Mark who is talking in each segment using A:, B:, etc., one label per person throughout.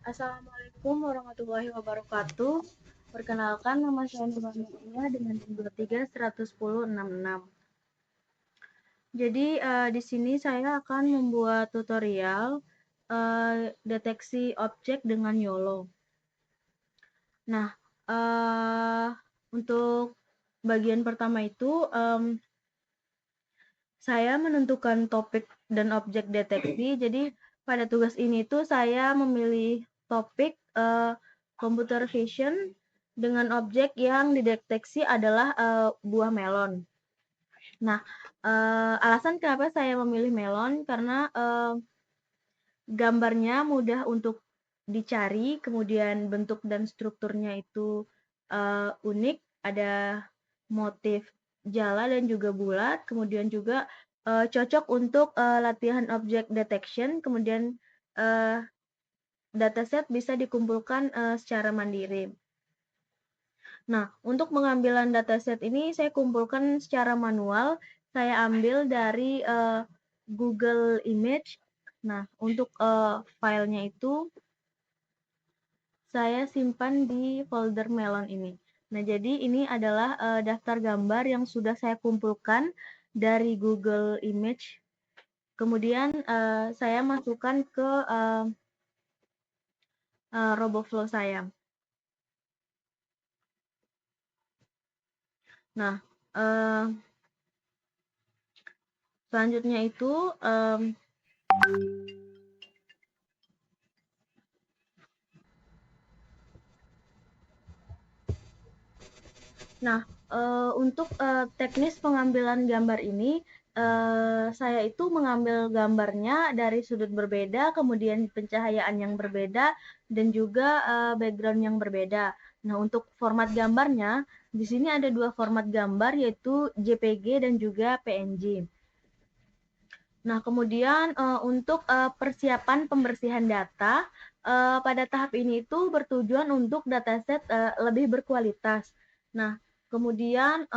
A: Assalamualaikum warahmatullahi wabarakatuh. Perkenalkan, nama saya Nurul Nurullah dengan NIM 23 110 66. Jadi di sini saya akan membuat tutorial deteksi objek dengan YOLO. Nah, untuk bagian pertama itu saya menentukan topik dan objek deteksi. Jadi pada tugas ini tuh saya memilih topik computer vision dengan objek yang dideteksi adalah buah melon. Nah, alasan kenapa saya memilih melon karena gambarnya mudah untuk dicari, kemudian bentuk dan strukturnya itu unik, ada motif jala dan juga bulat, kemudian juga cocok untuk latihan object detection, kemudian dataset bisa dikumpulkan secara mandiri. Nah, untuk pengambilan dataset ini saya kumpulkan secara manual, saya ambil dari Google Image. Nah, untuk filenya itu saya simpan di folder melon ini. Nah, jadi ini adalah daftar gambar yang sudah saya kumpulkan dari Google Image. Kemudian saya masukkan ke RoboFlow saya. Nah, selanjutnya itu untuk teknis pengambilan gambar ini, saya itu mengambil gambarnya dari sudut berbeda, kemudian pencahayaan yang berbeda, dan juga background yang berbeda. Nah, untuk format gambarnya, di sini ada dua format gambar, yaitu JPG dan juga PNG. Nah, kemudian untuk persiapan pembersihan data, pada tahap ini itu bertujuan untuk dataset lebih berkualitas. Nah, kemudian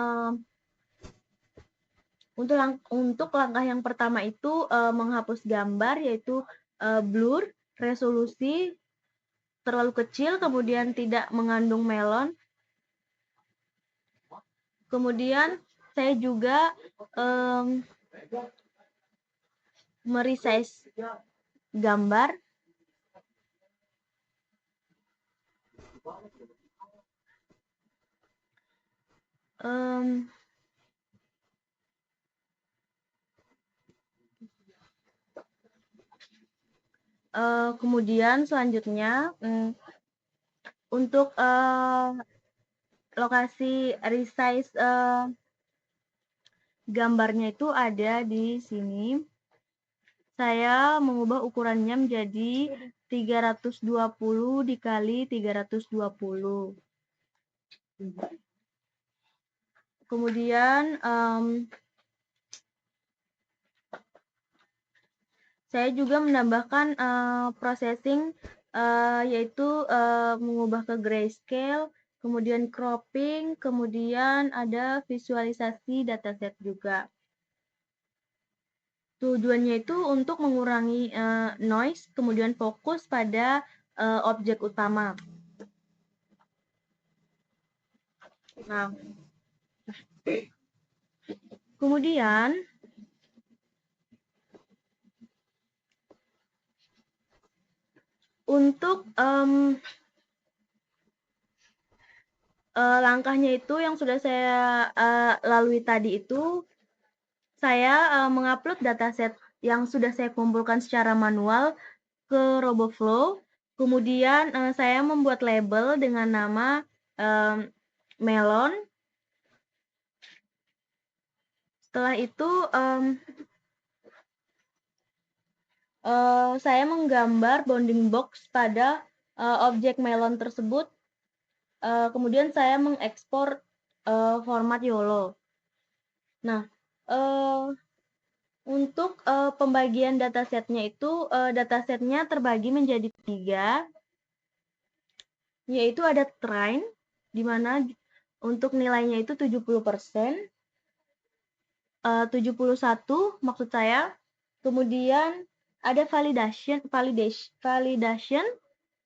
A: untuk langkah yang pertama itu menghapus gambar, yaitu blur, resolusi terlalu kecil, kemudian tidak mengandung melon. Kemudian saya juga meresize gambar. Kemudian selanjutnya untuk lokasi resize gambarnya itu ada di sini. Saya mengubah ukurannya menjadi 320 dikali 320. Kemudian saya juga menambahkan processing, yaitu mengubah ke grayscale, kemudian cropping, kemudian ada visualisasi dataset juga. Tujuannya itu untuk mengurangi noise, kemudian fokus pada objek utama. Nah, kemudian untuk langkahnya itu yang sudah saya lalui tadi itu, saya mengupload dataset yang sudah saya kumpulkan secara manual ke RoboFlow. Kemudian saya membuat label dengan nama melon. Setelah itu saya menggambar bounding box pada objek melon tersebut. Kemudian saya mengekspor format YOLO. Nah, untuk pembagian datasetnya itu, datasetnya terbagi menjadi 3, yaitu ada train, di mana untuk nilainya itu 70%, 71 maksud saya. Kemudian ada validation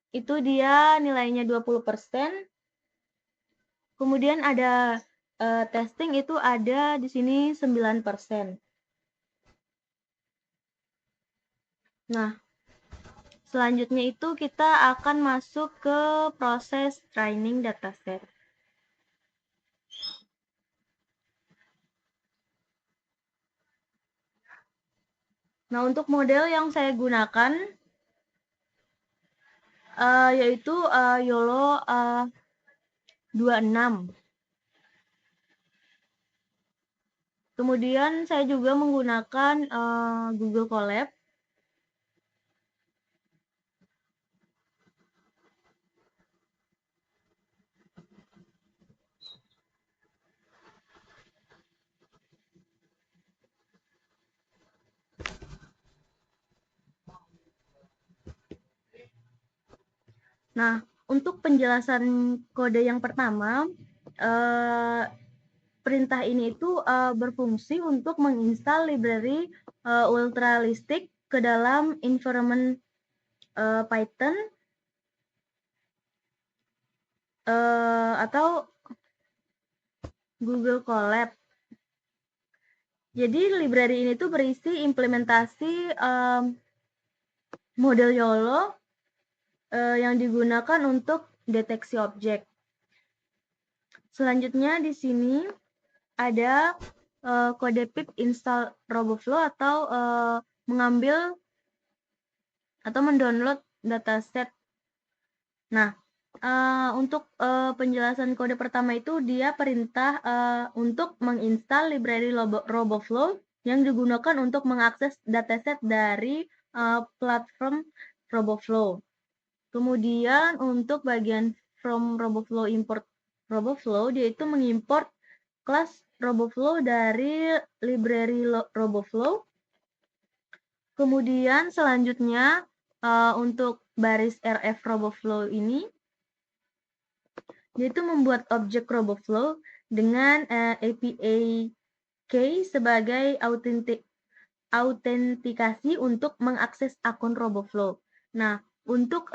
A: itu dia nilainya 20%. Kemudian ada testing itu ada di sini 9%. Nah, selanjutnya itu kita akan masuk ke proses training dataset. Nah, untuk model yang saya gunakan yaitu YOLO 26. Kemudian saya juga menggunakan Google Colab. Nah, untuk penjelasan kode yang pertama, perintah ini itu berfungsi untuk menginstal library Ultralistic ke dalam environment Python atau Google Colab. Jadi library ini tuh berisi implementasi model YOLO yang digunakan untuk deteksi objek. Selanjutnya di sini ada kode pip install RoboFlow atau mengambil atau mendownload dataset. Nah, untuk penjelasan kode pertama itu dia perintah untuk menginstal library RoboFlow yang digunakan untuk mengakses dataset dari platform RoboFlow. Kemudian untuk bagian from RoboFlow import RoboFlow, dia itu mengimport kelas RoboFlow dari library RoboFlow. Kemudian selanjutnya untuk baris RF RoboFlow ini, dia itu membuat objek RoboFlow dengan API key sebagai autentikasi untuk mengakses akun RoboFlow. Nah, untuk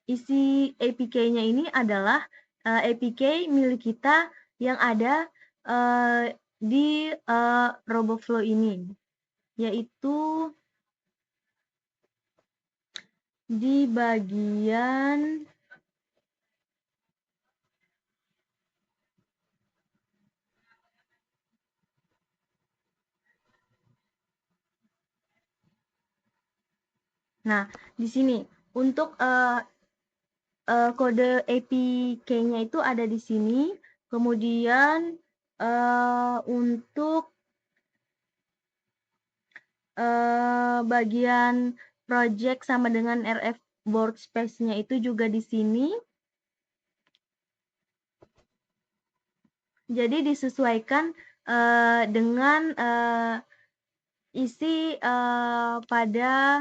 A: isi APK-nya ini adalah APK milik kita yang ada di RoboFlow ini, yaitu di bagian di sini untuk kode APK-nya itu ada di sini. Kemudian untuk bagian project sama dengan RF workspace-nya itu juga di sini. Jadi disesuaikan dengan isi pada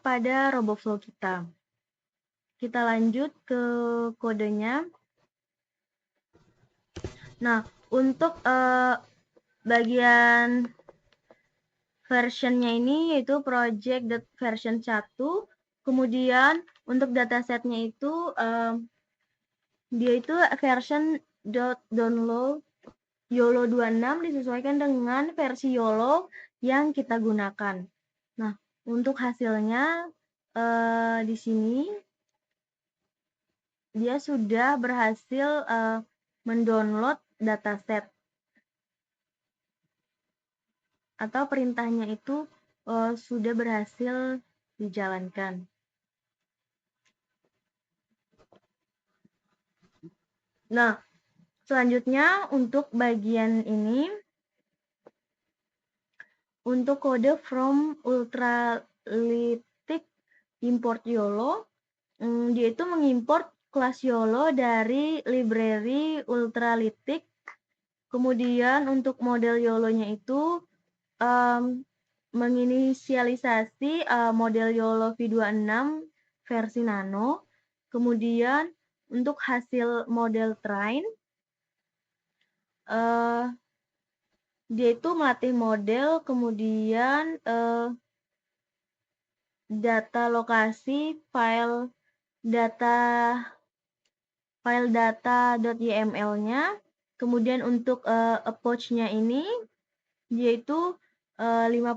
A: pada RoboFlow kita. Kita lanjut ke kodenya. Nah, untuk bagian versionnya ini yaitu project version 1. Kemudian untuk datasetnya itu dia itu version .download YOLO 26 disesuaikan dengan versi YOLO yang kita gunakan. Nah, untuk hasilnya di sini dia sudah berhasil mendownload dataset atau perintahnya itu sudah berhasil dijalankan. Nah, selanjutnya untuk bagian ini, untuk kode from Ultralistic import YOLO, dia itu mengimport kelas YOLO dari library Ultralistic. Kemudian untuk model YOLO-nya itu menginisialisasi model YOLO V26 versi nano. Kemudian untuk hasil model train, dia itu melatih model, kemudian data lokasi file data.yml-nya. Kemudian untuk approach-nya ini yaitu 50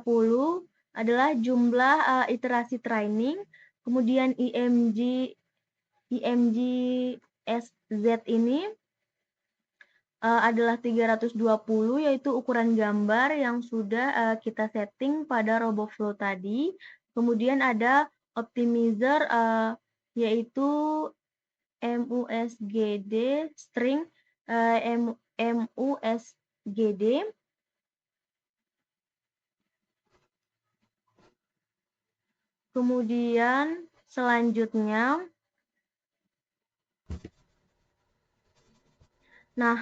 A: adalah jumlah iterasi training. Kemudian IMG-SZ ini adalah 320, yaitu ukuran gambar yang sudah kita setting pada RoboFlow tadi. Kemudian ada optimizer yaitu MUSGD string MUSGD. Kemudian selanjutnya, nah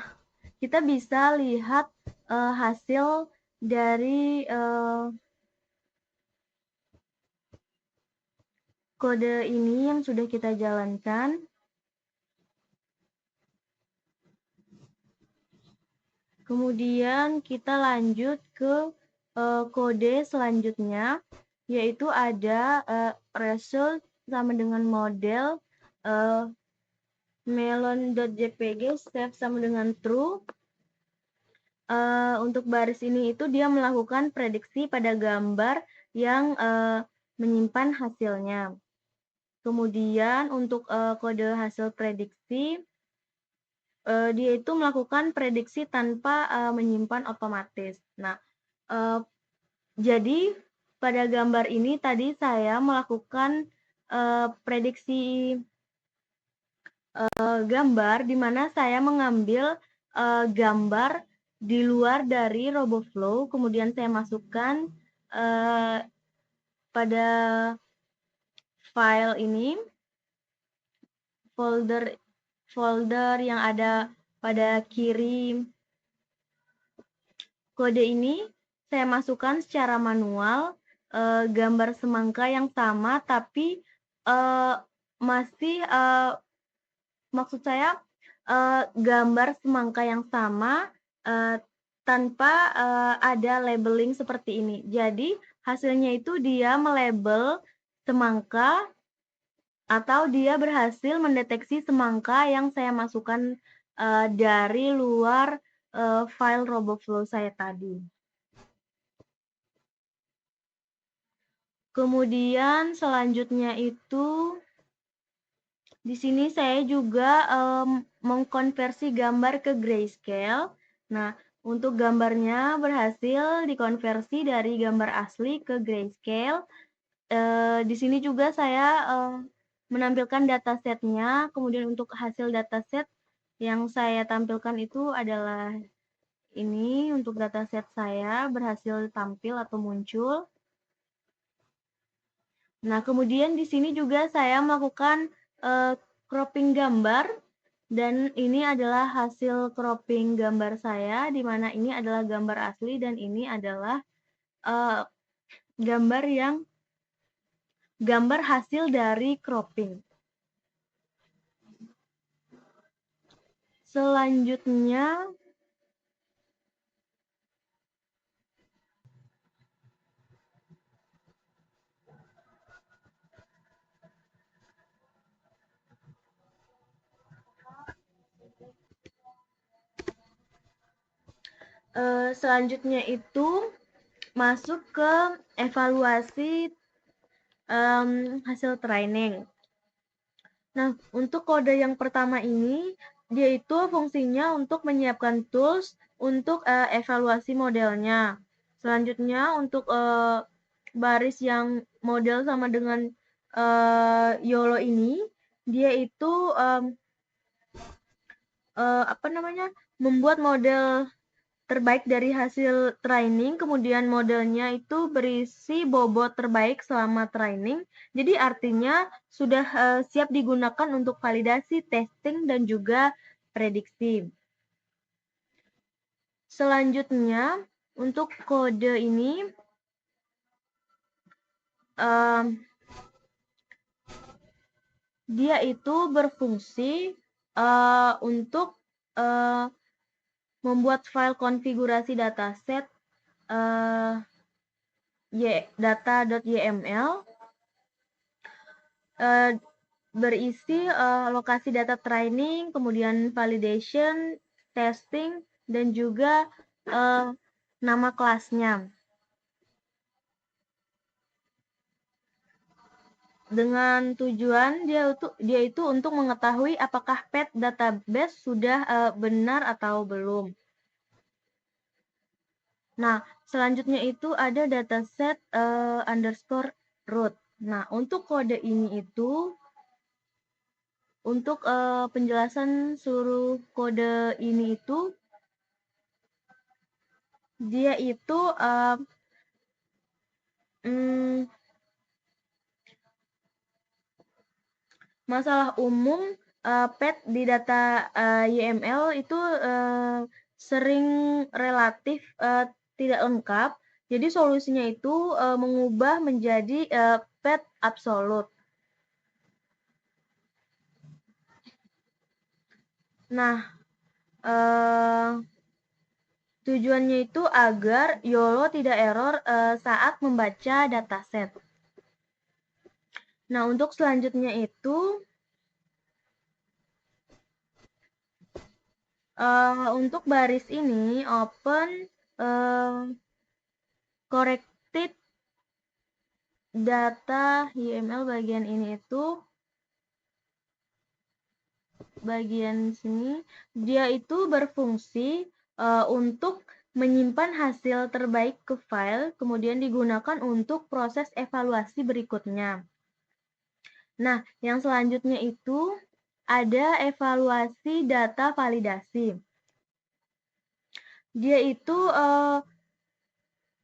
A: kita bisa lihat hasil dari kode ini yang sudah kita jalankan. Kemudian kita lanjut ke kode selanjutnya, yaitu ada result sama dengan model melon.jpg save sama dengan true. Untuk baris ini itu dia melakukan prediksi pada gambar yang menyimpan hasilnya. Kemudian untuk kode hasil prediksi, dia itu melakukan prediksi tanpa menyimpan otomatis. Nah, jadi pada gambar ini tadi saya melakukan prediksi gambar di mana saya mengambil gambar di luar dari RoboFlow, kemudian saya masukkan pada file ini, folder yang ada pada kiri kode ini saya masukkan secara manual gambar semangka yang sama, tapi masih maksud saya gambar semangka yang sama tanpa ada labeling seperti ini. Jadi hasilnya itu dia melabel semangka atau dia berhasil mendeteksi semangka yang saya masukkan dari luar file RoboFlow saya tadi. Kemudian selanjutnya itu di sini saya juga mengkonversi gambar ke grayscale. Nah, untuk gambarnya berhasil dikonversi dari gambar asli ke grayscale. Di sini juga saya menampilkan datasetnya. Kemudian untuk hasil dataset yang saya tampilkan itu adalah ini. Untuk dataset saya berhasil tampil atau muncul. Nah, kemudian di sini juga saya melakukan cropping gambar, dan ini adalah hasil cropping gambar saya, di mana ini adalah gambar asli dan ini adalah gambar hasil dari cropping. Selanjutnya, itu masuk ke evaluasi hasil training. Nah, untuk kode yang pertama ini, dia itu fungsinya untuk menyiapkan tools untuk evaluasi modelnya. Selanjutnya, untuk baris yang model sama dengan YOLO ini, dia itu membuat model terbaik dari hasil training, kemudian modelnya itu berisi bobot terbaik selama training. Jadi artinya sudah siap digunakan untuk validasi, testing, dan juga prediksi. Selanjutnya, untuk kode ini dia itu berfungsi untuk membuat file konfigurasi dataset data.yml. berisi lokasi data training, kemudian validation, testing, dan juga nama kelasnya. Dengan tujuan dia itu untuk mengetahui apakah pet database sudah benar atau belum. Nah, selanjutnya itu ada dataset underscore root. Nah, untuk kode ini itu untuk penjelasan seluruh kode ini itu dia itu masalah umum pet di data YML itu sering relatif tidak lengkap. Jadi solusinya itu mengubah menjadi pet absolut. Nah, tujuannya itu agar YOLO tidak error saat membaca dataset. Nah, untuk selanjutnya itu untuk baris ini open corrected data YML bagian ini itu bagian sini dia itu berfungsi untuk menyimpan hasil terbaik ke file kemudian digunakan untuk proses evaluasi berikutnya. Nah, yang selanjutnya itu ada evaluasi data validasi. Dia itu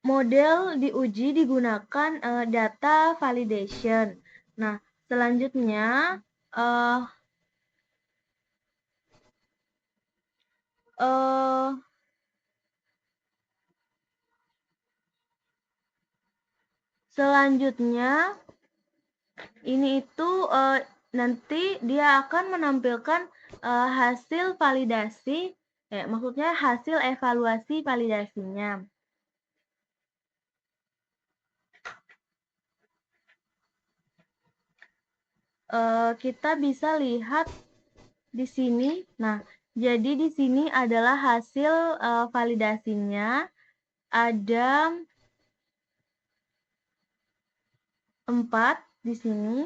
A: model diuji digunakan data validation. Nah, selanjutnya selanjutnya ini itu nanti dia akan menampilkan hasil validasi, maksudnya hasil evaluasi validasinya. Kita bisa lihat di sini. Nah, jadi di sini adalah hasil validasinya. Ada 4 di sini.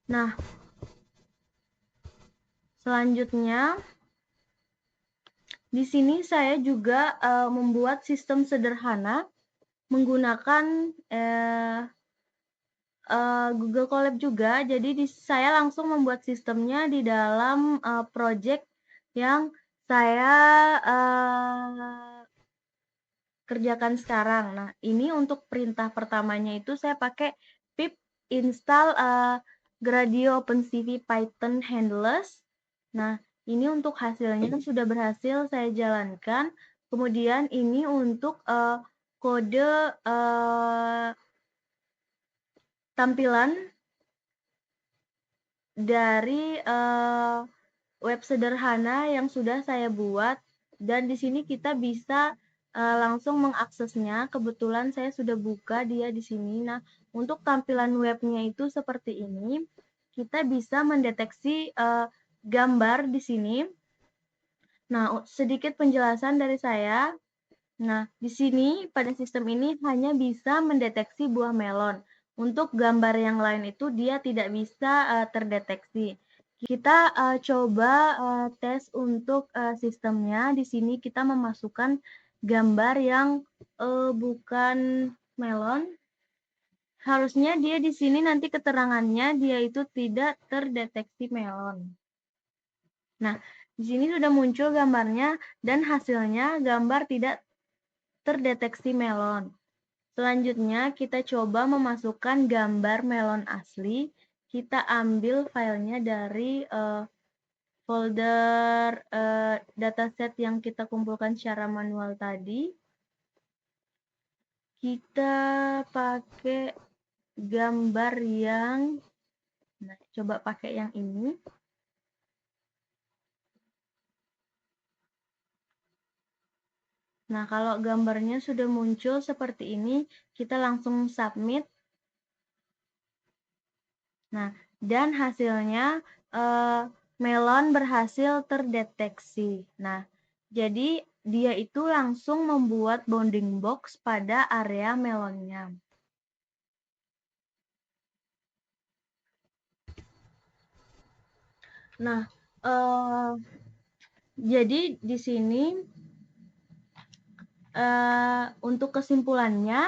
A: Nah, selanjutnya di sini saya juga membuat sistem sederhana menggunakan Google Colab juga. Jadi saya langsung membuat sistemnya di dalam project yang saya kerjakan sekarang. Nah, ini untuk perintah pertamanya itu saya pakai pip install Gradio OpenCV Python Handlers. Nah, ini untuk hasilnya sudah berhasil saya jalankan. Kemudian ini untuk kode tampilan dari web sederhana yang sudah saya buat, dan di sini kita bisa langsung mengaksesnya. Kebetulan saya sudah buka dia di sini. Nah, untuk tampilan webnya itu seperti ini. Kita bisa mendeteksi gambar di sini. Nah, sedikit penjelasan dari saya. Nah, di sini pada sistem ini hanya bisa mendeteksi buah melon. Untuk gambar yang lain itu dia tidak bisa terdeteksi. Kita coba tes untuk sistemnya. Di sini kita memasukkan gambar yang bukan melon. Harusnya dia di sini nanti keterangannya dia itu tidak terdeteksi melon. Nah, di sini sudah muncul gambarnya dan hasilnya gambar tidak terdeteksi melon. Selanjutnya kita coba memasukkan gambar melon asli. Kita ambil filenya dari folder dataset yang kita kumpulkan secara manual tadi. Kita pakai gambar yang, nah, coba pakai yang ini. Nah, kalau gambarnya sudah muncul seperti ini, kita langsung submit. Nah, dan hasilnya melon berhasil terdeteksi. Nah, jadi dia itu langsung membuat bounding box pada area melonnya. Nah, jadi di sini untuk kesimpulannya,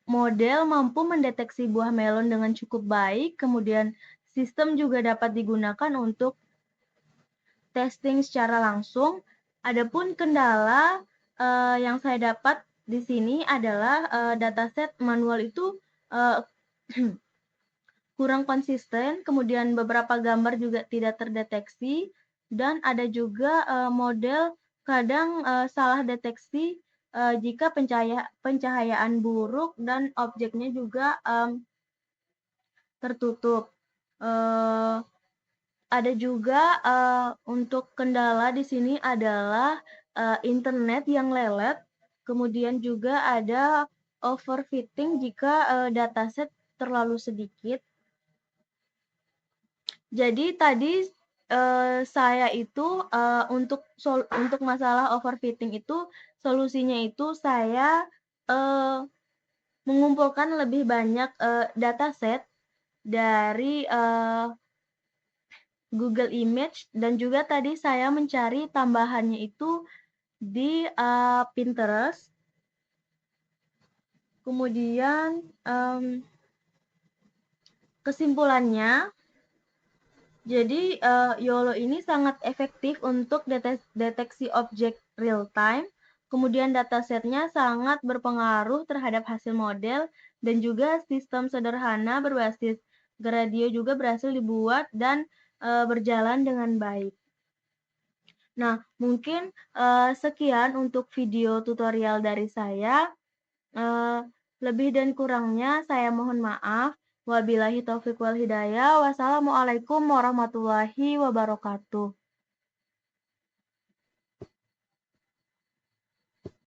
A: model mampu mendeteksi buah melon dengan cukup baik, kemudian sistem juga dapat digunakan untuk testing secara langsung. Adapun kendala yang saya dapat di sini adalah dataset manual itu kurang konsisten, kemudian beberapa gambar juga tidak terdeteksi, dan ada juga model kadang salah deteksi jika pencahayaan buruk dan objeknya juga tertutup. Ada juga untuk kendala di sini adalah internet yang lelet, kemudian juga ada overfitting jika dataset terlalu sedikit. Jadi tadi saya itu untuk masalah overfitting itu solusinya itu saya mengumpulkan lebih banyak dataset dari Google Image, dan juga tadi saya mencari tambahannya itu di Pinterest. Kemudian kesimpulannya, jadi YOLO ini sangat efektif untuk deteksi objek real time, kemudian datasetnya sangat berpengaruh terhadap hasil model, dan juga sistem sederhana berbasis gradio juga berhasil dibuat dan berjalan dengan baik. Nah, mungkin sekian untuk video tutorial dari saya. Lebih dan kurangnya saya mohon maaf. Wabillahi taufiq wal hidayah. Wassalamualaikum warahmatullahi wabarakatuh.